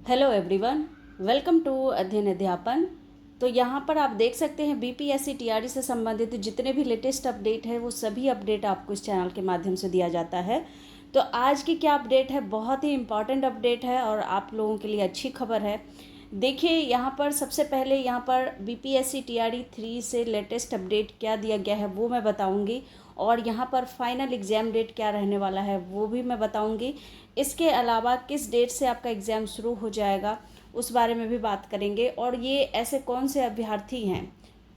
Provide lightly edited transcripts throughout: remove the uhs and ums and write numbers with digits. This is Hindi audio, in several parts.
हेलो एवरीवन, वेलकम टू अध्ययन अध्यापन। तो यहाँ पर आप देख सकते हैं बीपीएससी टीआरई से संबंधित जितने भी लेटेस्ट अपडेट है वो सभी अपडेट आपको इस चैनल के माध्यम से दिया जाता है। तो आज की क्या अपडेट है, बहुत ही इम्पॉर्टेंट अपडेट है और आप लोगों के लिए अच्छी खबर है। देखिए यहाँ पर सबसे पहले यहाँ पर बीपीएससी टीआरई 3 से लेटेस्ट अपडेट क्या दिया गया है वो मैं बताऊँगी, और यहाँ पर फाइनल एग्ज़ाम डेट क्या रहने वाला है वो भी मैं बताऊँगी। इसके अलावा किस डेट से आपका एग्ज़ाम शुरू हो जाएगा उस बारे में भी बात करेंगे, और ये ऐसे कौन से अभ्यर्थी हैं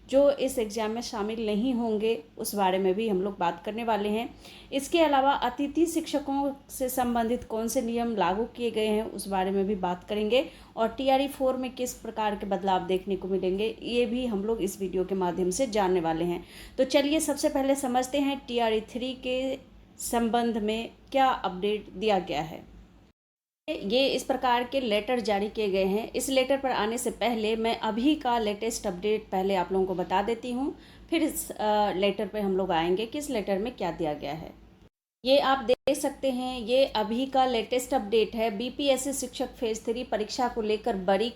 जो इस एग्ज़ाम में शामिल नहीं होंगे उस बारे में भी हम लोग बात करने वाले हैं। इसके अलावा अतिथि शिक्षकों से संबंधित कौन से नियम लागू किए गए हैं उस बारे में भी बात करेंगे, और टीआरई 4 में किस प्रकार के बदलाव देखने को मिलेंगे ये भी हम लोग इस वीडियो के माध्यम से जानने वाले हैं। तो चलिए सबसे पहले समझते हैं टीआरई 3 के संबंध में क्या अपडेट दिया गया है। ये इस प्रकार के लेटर जारी किए गए हैं। इस लेटर पर आने से पहले मैं अभी का लेटेस्ट अपडेट पहले आप लोगों को बता देती हूँ, फिर इस लेटर पे हम लोग आएंगे कि इस लेटर में क्या दिया गया है। ये आप देख सकते हैं, ये अभी का लेटेस्ट अपडेट है। बीपीएससी शिक्षक फेज 3 परीक्षा को लेकर बड़ी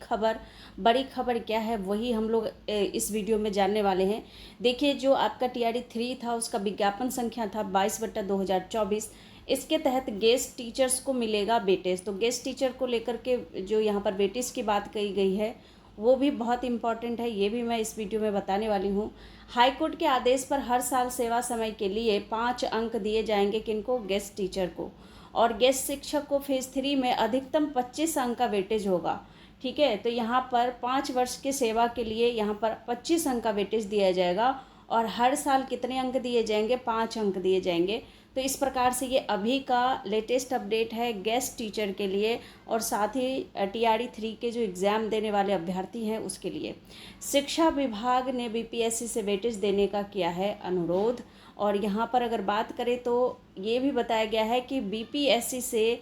खबर क्या है वही हम लोग इस वीडियो में जानने वाले हैं। देखिए, जो आपका टीआरई 3 था उसका विज्ञापन संख्या था 22/2024। इसके तहत गेस्ट टीचर्स को मिलेगा वेटेज। तो गेस्ट टीचर को लेकर के जो यहाँ पर वेटेज की बात कही गई है वो भी बहुत इम्पॉर्टेंट है, ये भी मैं इस वीडियो में बताने वाली हूँ। हाईकोर्ट के आदेश पर हर साल सेवा समय के लिए 5 अंक दिए जाएंगे किनको, गेस्ट टीचर को, और गेस्ट शिक्षक को फेज 3 में अधिकतम 25 अंक का वेटेज होगा। ठीक है, तो यहाँ पर 5 वर्ष की सेवा के लिए यहाँ पर 25 अंक का वेटेज दिया जाएगा, और हर साल कितने अंक दिए जाएंगे, 5 अंक दिए जाएंगे। तो इस प्रकार से ये अभी का लेटेस्ट अपडेट है गेस्ट टीचर के लिए, और साथ ही टीआरई 3 के जो एग्ज़ाम देने वाले अभ्यर्थी हैं उसके लिए। शिक्षा विभाग ने बीपीएससी से वेटेज देने का किया है अनुरोध, और यहाँ पर अगर बात करें तो ये भी बताया गया है कि बीपीएससी से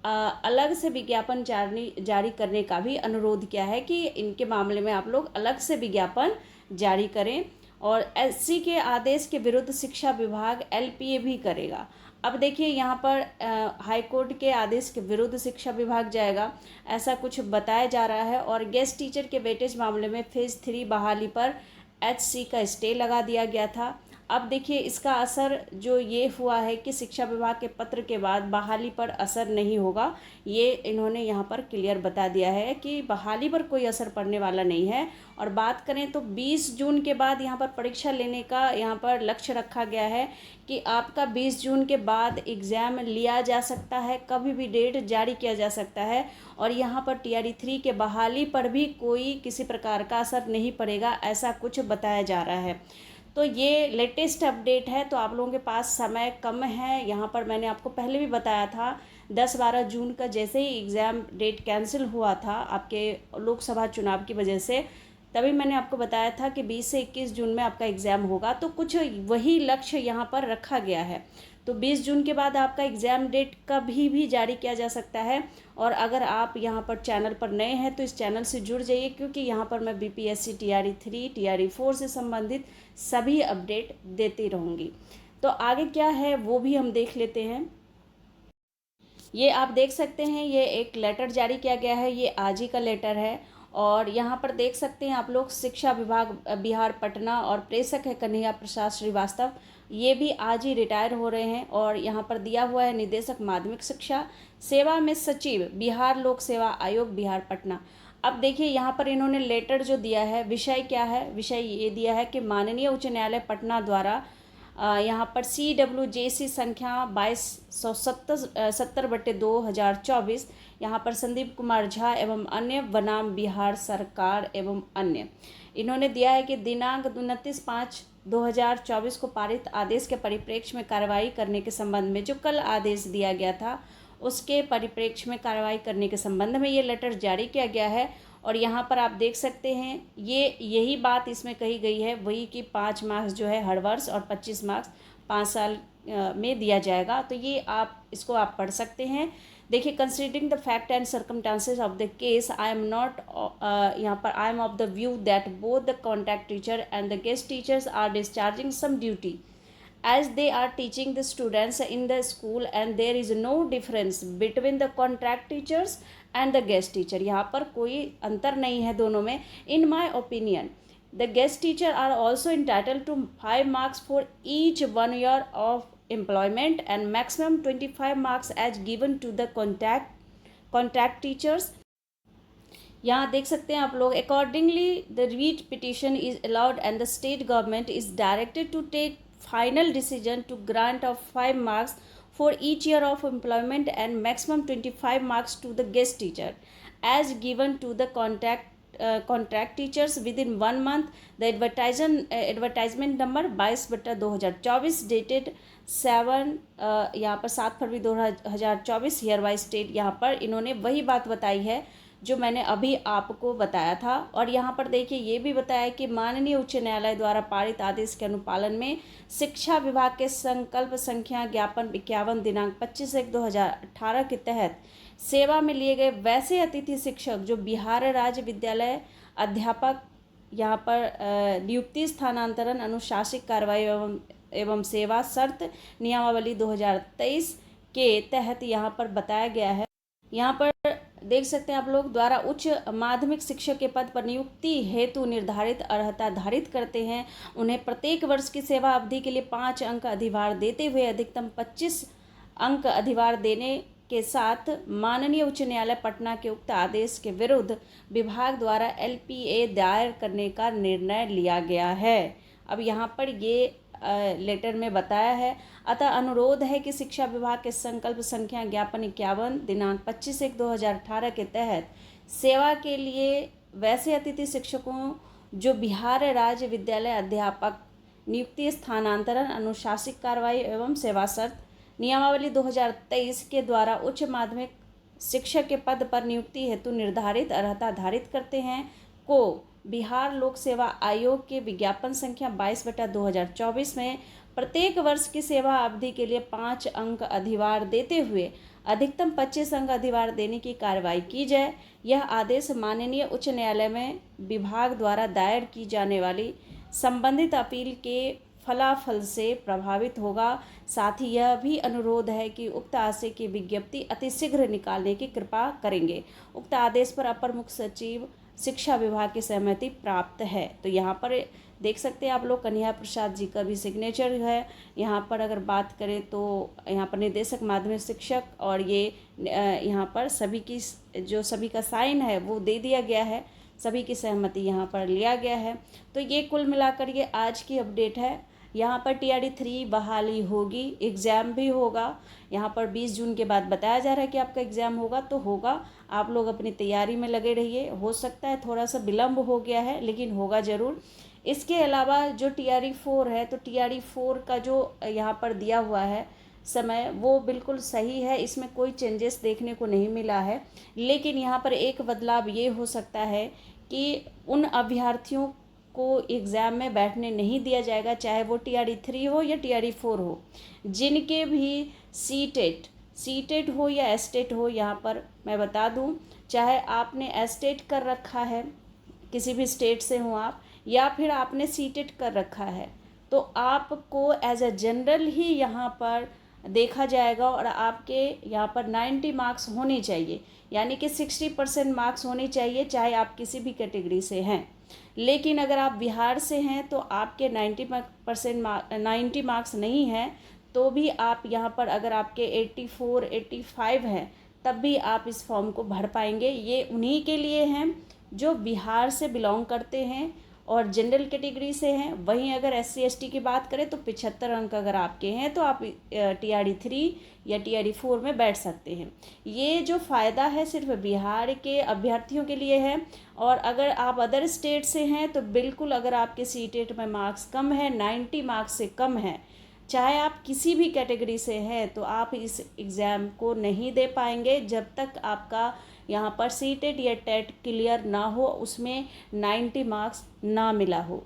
अलग से विज्ञापन जारी करने का भी अनुरोध किया है कि इनके मामले में आप लोग अलग से विज्ञापन जारी करें, और एससी के आदेश के विरुद्ध शिक्षा विभाग एलपीए भी करेगा। अब देखिए यहाँ पर हाई कोर्ट के आदेश के विरुद्ध शिक्षा विभाग जाएगा, ऐसा कुछ बताया जा रहा है। और गेस्ट टीचर के वेटेज मामले में फेज 3 बहाली पर एचसी का स्टे लगा दिया गया था। अब देखिए इसका असर जो ये हुआ है कि शिक्षा विभाग के पत्र के बाद बहाली पर असर नहीं होगा, ये इन्होंने यहाँ पर क्लियर बता दिया है कि बहाली पर कोई असर पड़ने वाला नहीं है। और बात करें तो 20 जून के बाद यहाँ पर परीक्षा लेने का यहाँ पर लक्ष्य रखा गया है कि आपका 20 जून के बाद एग्ज़ाम लिया जा सकता है, कभी भी डेट जारी किया जा सकता है, और यहाँ पर टीआरई 3 के बहाली पर भी कोई किसी प्रकार का असर नहीं पड़ेगा, ऐसा कुछ बताया जा रहा है। तो ये लेटेस्ट अपडेट है, तो आप लोगों के पास समय कम है। यहाँ पर मैंने आपको पहले भी बताया था 10-12 जून का जैसे ही एग्ज़ाम डेट कैंसिल हुआ था आपके लोकसभा चुनाव की वजह से, तभी मैंने आपको बताया था कि 20 से 21 जून में आपका एग्ज़ाम होगा। तो कुछ वही लक्ष्य यहाँ पर रखा गया है। तो 20 जून के बाद आपका एग्ज़ाम डेट कभी भी जारी किया जा सकता है। और अगर आप यहाँ पर चैनल पर नए हैं तो इस चैनल से जुड़ जाइए, क्योंकि यहाँ पर मैं बीपीएससी टीआरई 3 टीआरई 4 से संबंधित सभी अपडेट देती रहूँगी। तो आगे क्या है वो भी हम देख लेते हैं। ये आप देख सकते हैं, ये एक लेटर जारी किया गया है, ये आज ही का लेटर है। और यहाँ पर देख सकते हैं आप लोग, शिक्षा विभाग बिहार पटना और प्रेषक है कन्हैया प्रसाद श्रीवास्तव, ये भी आज ही रिटायर हो रहे हैं। और यहाँ पर दिया हुआ है निदेशक माध्यमिक शिक्षा, सेवा में सचिव बिहार लोक सेवा आयोग बिहार पटना। अब देखिए यहाँ पर इन्होंने लेटर जो दिया है, विषय क्या है, विषय ये दिया है कि माननीय उच्च न्यायालय पटना द्वारा यहाँ पर CWJC संख्या 2270/2024 यहाँ पर संदीप कुमार झा एवं अन्य बनाम बिहार सरकार एवं अन्य, इन्होंने दिया है कि दिनांक 29/5/2024 को पारित आदेश के परिप्रेक्ष्य में कार्रवाई करने के संबंध में, जो कल आदेश दिया गया था उसके परिप्रेक्ष्य में कार्रवाई करने के संबंध में ये लेटर जारी किया गया है। और यहाँ पर आप देख सकते हैं, ये यही बात इसमें कही गई है वही कि 5 मार्क्स जो है हर वर्ष और 25 मार्क्स 5 साल में दिया जाएगा। तो ये इसको आप पढ़ सकते हैं। देखिए, considering the fact and circumstances of the case, I am not यहाँ पर I am of the view that both the contract teacher and the guest teachers are discharging some duty as they are teaching the students in the school and there is no difference between the contract teachers and the guest teacher. यहाँ पर कोई अंतर नहीं है दोनों में. In my opinion, the guest teacher are also entitled to 5 marks for each 1 year of employment and maximum 25 marks as given to the contract teachers. यहाँ देख सकते हैं आप लोग, accordingly the writ petition is allowed and the state government is directed to take final decision to grant of 5 marks for each year of employment and maximum 25 marks to the guest teacher as given to the contract teachers within 1 month. The advertisement number 22/2024 dated 7 February 2024 hereby state. यहाँ पर इन्होंने वही बात बताई है जो मैंने अभी आपको बताया था. और यहाँ पर देखिए ये भी बताया कि माननीय उच्च न्यायालय द्वारा पारित आदेश के अनुपालन में शिक्षा विभाग के संकल्प संख्या ज्ञापन 51 दिनांक 25/1/2018 के तहत सेवा में लिए गए वैसे अतिथि शिक्षक जो बिहार राज्य विद्यालय अध्यापक यहाँ पर नियुक्ति स्थानांतरण अनुशासिक कार्रवाई एवं सेवा शर्त नियमावली 2023 के तहत यहाँ पर बताया गया है. यहाँ पर देख सकते हैं आप लोग, द्वारा उच्च माध्यमिक शिक्षक के पद पर नियुक्ति हेतु निर्धारित अर्हता धारित करते हैं उन्हें प्रत्येक वर्ष की सेवा अवधि के लिए 5 अंक अधिभार देते हुए अधिकतम 25 अंक अधिभार देने के साथ माननीय उच्च न्यायालय पटना के उक्त आदेश के विरुद्ध विभाग द्वारा LPA दायर करने का निर्णय लिया गया है. अब यहाँ पर ये लेटर में बताया है. अतः अनुरोध है कि शिक्षा विभाग के संकल्प संख्या ज्ञापन 51 दिनांक 25/1/2018 के तहत सेवा के लिए वैसे अतिथि शिक्षकों जो बिहार राज्य विद्यालय अध्यापक नियुक्ति स्थानांतरण अनुशासिक कार्रवाई एवं सेवा शर्त नियमावली 2023 के द्वारा उच्च माध्यमिक शिक्षक के पद पर नियुक्ति हेतु निर्धारित अर्हता धारित करते हैं को बिहार लोक सेवा आयोग के विज्ञापन संख्या 22/2024 में प्रत्येक वर्ष की सेवा अवधि के लिए 5 अंक अधिभार देते हुए अधिकतम 25 अंक अधिभार देने की कार्रवाई की जाए. यह आदेश माननीय उच्च न्यायालय में विभाग द्वारा दायर की जाने वाली संबंधित अपील के फलाफल से प्रभावित होगा. साथ ही यह भी अनुरोध है कि उक्त आशय की विज्ञप्ति अतिशीघ्र निकालने की कृपा करेंगे. उक्त आदेश पर अपर मुख्य सचिव शिक्षा विभाग की सहमति प्राप्त है. तो यहाँ पर देख सकते हैं आप लोग, कन्हैया प्रसाद जी का भी सिग्नेचर है. यहाँ पर अगर बात करें तो यहाँ पर निदेशक माध्यमिक शिक्षक और ये यहाँ पर सभी का साइन है वो दे दिया गया है. सभी की सहमति यहाँ पर लिया गया है. तो ये कुल मिलाकर ये आज की अपडेट है. यहाँ पर TRD 3 बहाली होगी, एग्ज़ाम भी होगा. यहाँ पर 20 जून के बाद बताया जा रहा है कि आपका एग्ज़ाम होगा तो होगा. आप लोग अपनी तैयारी में लगे रहिए. हो सकता है थोड़ा सा विलम्ब हो गया है लेकिन होगा ज़रूर. इसके अलावा जो TRD 4 है तो TRD 4 का जो यहाँ पर दिया हुआ है समय वो बिल्कुल सही है, इसमें कोई चेंजेस देखने को नहीं मिला है. लेकिन यहाँ पर एक बदलाव ये हो सकता है कि उन अभ्यर्थियों को एग्ज़ाम में बैठने नहीं दिया जाएगा, चाहे वो TRD 3 हो या TRD 4 हो, जिनके भी सीटेट हो या एस्टेट हो. यहाँ पर मैं बता दूँ, चाहे आपने एस्टेट कर रखा है, किसी भी स्टेट से हो आप, या फिर आपने सीटेट कर रखा है, तो आपको एज अ जनरल ही यहाँ पर देखा जाएगा और आपके यहाँ पर 90 मार्क्स होने चाहिए, यानी कि 60% मार्क्स होने चाहिए, चाहे आप किसी भी कैटेगरी से हैं. लेकिन अगर आप बिहार से हैं तो आपके 90 मार्क्स नहीं हैं, तो भी आप यहाँ पर अगर आपके 84 85 हैं तब भी आप इस फॉर्म को भर पाएंगे. ये उन्हीं के लिए हैं जो बिहार से बिलोंग करते हैं और जनरल कैटेगरी से हैं. वहीं अगर SC ST की बात करें तो 75 अंक अगर आपके हैं तो आप TRD 3 या TRD 4 में बैठ सकते हैं. ये जो फ़ायदा है सिर्फ बिहार के अभ्यर्थियों के लिए है. और अगर आप अदर स्टेट से हैं तो बिल्कुल, अगर आपके सीटेट में मार्क्स कम है, 90 मार्क्स से कम है, चाहे आप किसी भी कैटेगरी से हैं, तो आप इस एग्ज़ाम को नहीं दे पाएंगे जब तक आपका यहाँ पर सीटेट या टेट क्लियर ना हो, उसमें 90 मार्क्स ना मिला हो.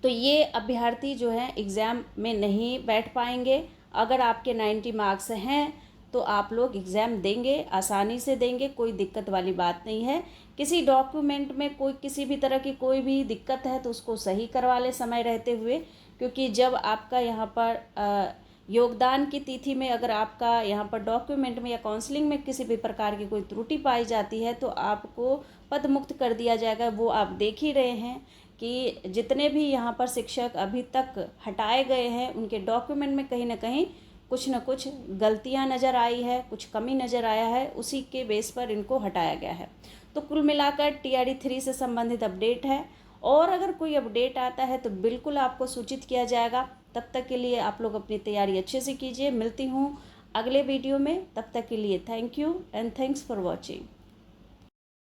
तो ये अभ्यर्थी जो हैं एग्ज़ाम में नहीं बैठ पाएंगे. अगर आपके 90 मार्क्स हैं तो आप लोग एग्ज़ाम देंगे, आसानी से देंगे, कोई दिक्कत वाली बात नहीं है. किसी डॉक्यूमेंट में कोई किसी भी तरह की कोई भी दिक्कत है तो उसको सही करवा ले समय रहते हुए. क्योंकि जब आपका यहाँ पर योगदान की तिथि में अगर आपका यहाँ पर डॉक्यूमेंट में या काउंसलिंग में किसी भी प्रकार की कोई त्रुटि पाई जाती है तो आपको पद मुक्त कर दिया जाएगा। वो आप देख ही रहे हैं कि जितने भी यहाँ पर शिक्षक अभी तक हटाए गए हैं उनके डॉक्यूमेंट में कहीं ना कहीं कुछ न कुछ गलतियाँ नज़र आई है, कुछ कमी नज़र आया है, उसी के बेस पर इनको हटाया गया है। तो कुल मिलाकर TRD 3 से संबंधित अपडेट है, और अगर कोई अपडेट आता है तो बिल्कुल आपको सूचित किया जाएगा। तब तक के लिए आप लोग अपनी तैयारी अच्छे से कीजिए। मिलती हूँ अगले वीडियो में, तब तक के लिए thank you and thanks for watching.